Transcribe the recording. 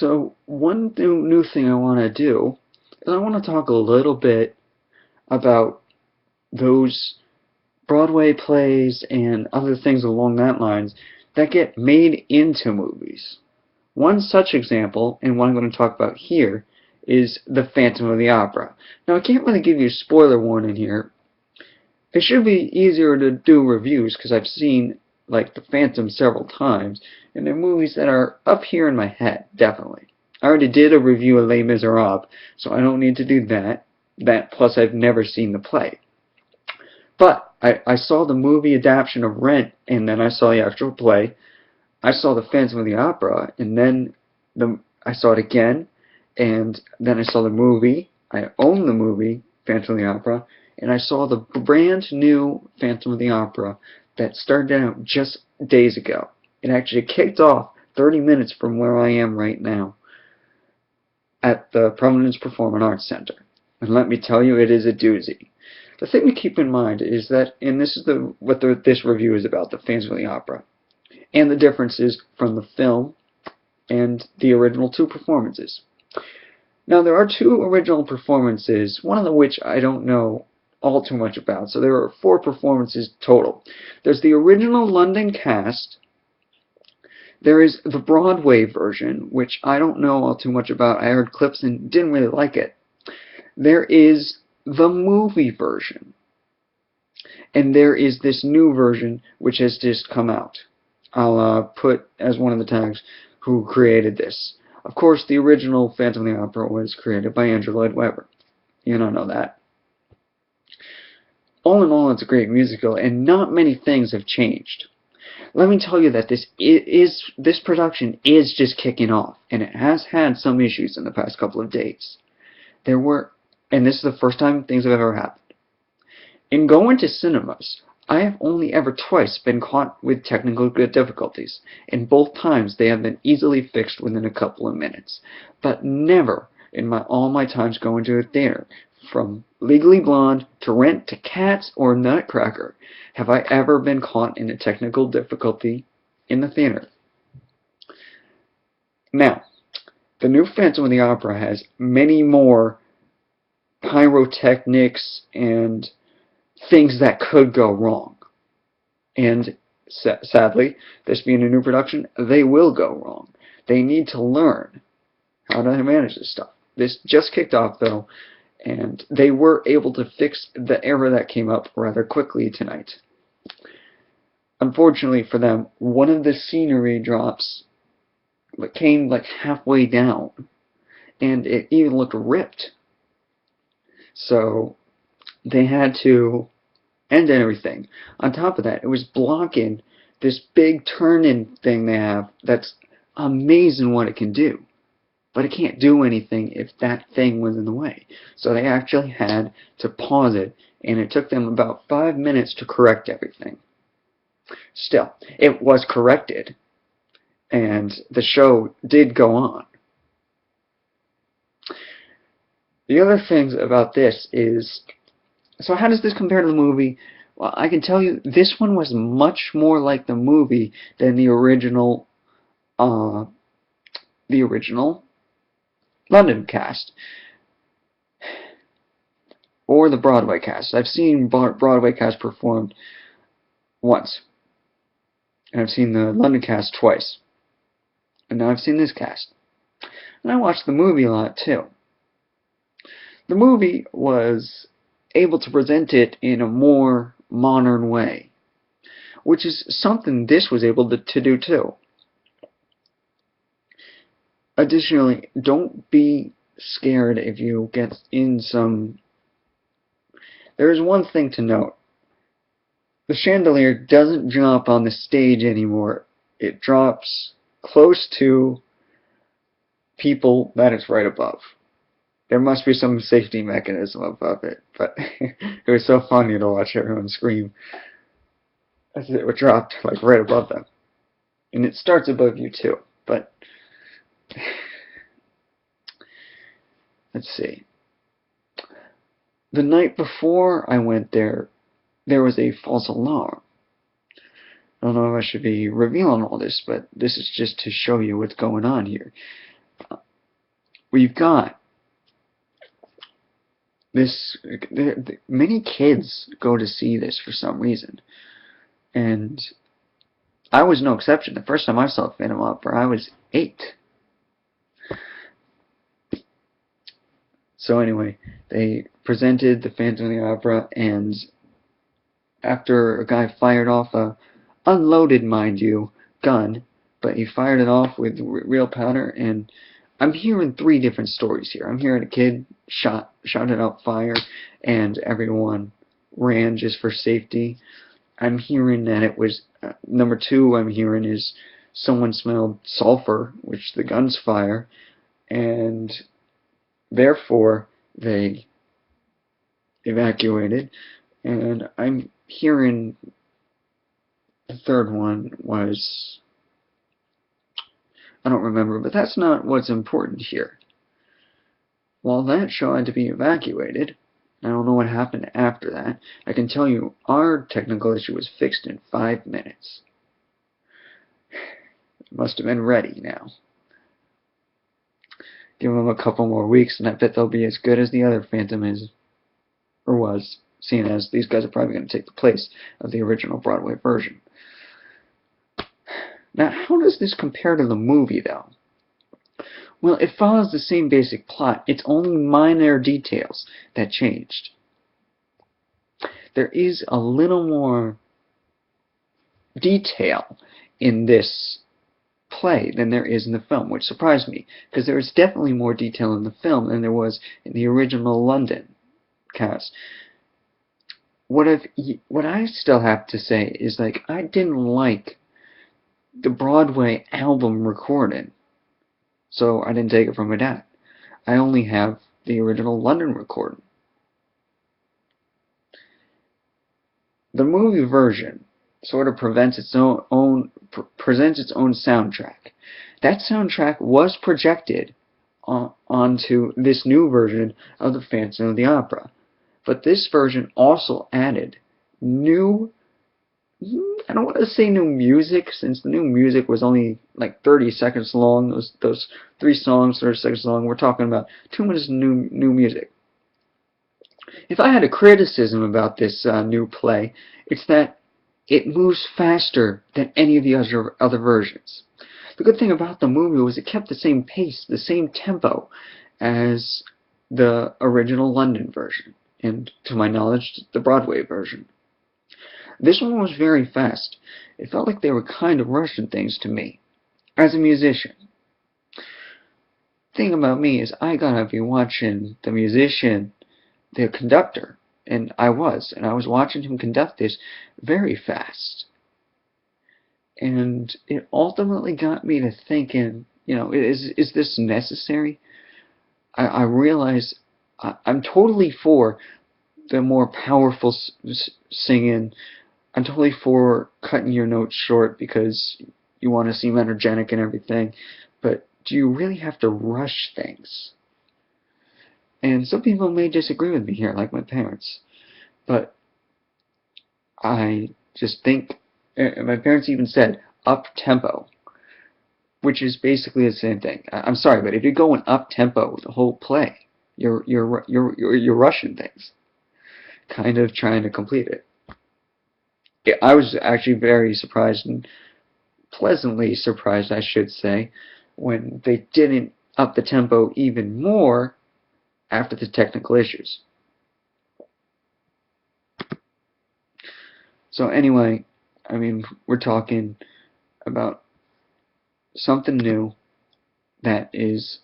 So one new thing I want to do is I want to talk a little bit about those Broadway plays and other things along that lines that get made into movies. One such example, and what I'm going to talk about here, is The Phantom of the Opera. Now I can't really give you a spoiler warning here. It should be easier to do reviews because I've seen like The Phantom several times, and they're movies that are up here in my head, definitely. I already did a review of Les Miserables, so I don't need to do that. Plus I've never seen the play. But I saw the movie adaptation of Rent, and then I saw the actual play. I saw The Phantom of the Opera, and then I saw it again, and then I saw the movie. I own the movie, Phantom of the Opera, and I saw the brand new Phantom of the Opera that started out just days ago. It actually kicked off 30 minutes from where I am right now at the Providence Performing Arts Center. And let me tell you, it is a doozy. The thing to keep in mind is that, and this is what this review is about, The Phantom of the Opera, and the differences from the film and the original two performances. Now, there are two original performances, one of which I don't know all too much about, so there are 4 performances total. There's the original London cast. There is the Broadway version, which I don't know all too much about. I heard clips and didn't really like it. There is the movie version. And there is this new version, which has just come out. I'll put as one of the tags who created this. Of course, the original Phantom of the Opera was created by Andrew Lloyd Webber. You don't know that. All in all, it's a great musical, and not many things have changed. Let me tell you that this production is just kicking off, and it has had some issues in the past couple of days. And this is the first time things have ever happened. In going to cinemas, I have only ever twice been caught with technical difficulties, and both times they have been easily fixed within a couple of minutes. But never in all my times going to a theater, from Legally Blonde to Rent to Cats or Nutcracker, have I ever been caught in a technical difficulty in the theater. Now, the new Phantom of the Opera has many more pyrotechnics and things that could go wrong. And sadly, this being a new production, they will go wrong. They need to learn how to manage this stuff. This just kicked off, though, and they were able to fix the error that came up rather quickly tonight. Unfortunately for them, one of the scenery drops came like halfway down, and it even looked ripped. So they had to end everything. On top of that, it was blocking this big turn-in thing they have that's amazing what it can do. But it can't do anything if that thing was in the way. So they actually had to pause it, and it took them about 5 minutes to correct everything. Still, it was corrected, and the show did go on. The other things about this is, so how does this compare to the movie? Well, I can tell you this one was much more like the movie than the original London cast or the Broadway cast. I've seen Broadway cast performed once, and I've seen the London cast twice, and now I've seen this cast. And I watched the movie a lot too. The movie was able to present it in a more modern way, which is something this was able to do too. Additionally, don't be scared if you get in some... There is one thing to note. The chandelier doesn't drop on the stage anymore. It drops close to people that it's right above. There must be some safety mechanism above it, but it was so funny to watch everyone scream as it would drop like right above them. And it starts above you too, but let's see. The night before I went there, there was a false alarm. I don't know if I should be revealing all this, but this is just to show you what's going on here. we've got this. Many kids go to see this for some reason, and I was no exception. The first time I saw Phantom Opera, I was 8. So anyway, they presented the Phantom of the Opera, and after a guy fired off a unloaded, mind you, gun, but he fired it off with real powder, and I'm hearing 3 different stories here. I'm hearing a kid shouted out fire, and everyone ran just for safety. I'm hearing that it was number 2. I'm hearing is someone smelled sulfur, which the guns fire, and therefore they evacuated. And I'm hearing the 3rd one was, I don't remember, but that's not what's important here. While that show had to be evacuated, I don't know what happened after that. I can tell you our technical issue was fixed in 5 minutes. It must have been ready now. Give them a couple more weeks and I bet they'll be as good as the other Phantom is, or was, seeing as these guys are probably going to take the place of the original Broadway version. Now, how does this compare to the movie, though? Well, it follows the same basic plot. It's only minor details that changed. There is a little more detail in this play than there is in the film, which surprised me, because there is definitely more detail in the film than there was in the original London cast. What I still have to say is, like, I didn't like the Broadway album recording, so I didn't take it from my dad. I only have the original London recording. The movie version sort of presents its own soundtrack. That soundtrack was projected onto this new version of the Phantom of the Opera, but this version also added new, I don't want to say new music, since the new music was only like 30 seconds long. Those 3 songs, 30 seconds long. We're talking about 2 minutes of new music. If I had a criticism about this new play, it's that it moves faster than any of the other versions. The good thing about the movie was it kept the same pace, the same tempo as the original London version, and to my knowledge, the Broadway version. This one was very fast. It felt like they were kind of rushing things to me, as a musician. The thing about me is I gotta be watching the musician, the conductor, and I was watching him conduct this very fast. And it ultimately got me to thinking, you know, is this necessary? I realize I'm totally for the more powerful singing. I'm totally for cutting your notes short because you want to seem energetic and everything, but do you really have to rush things? And some people may disagree with me here, like my parents, but I just think, my parents even said up-tempo, which is basically the same thing. I'm sorry, but if you're going up-tempo the whole play, you're rushing things, kind of trying to complete it. I was actually very surprised, and pleasantly surprised, I should say, when they didn't up the tempo even more after the technical issues. So anyway, I mean, we're talking about something new that is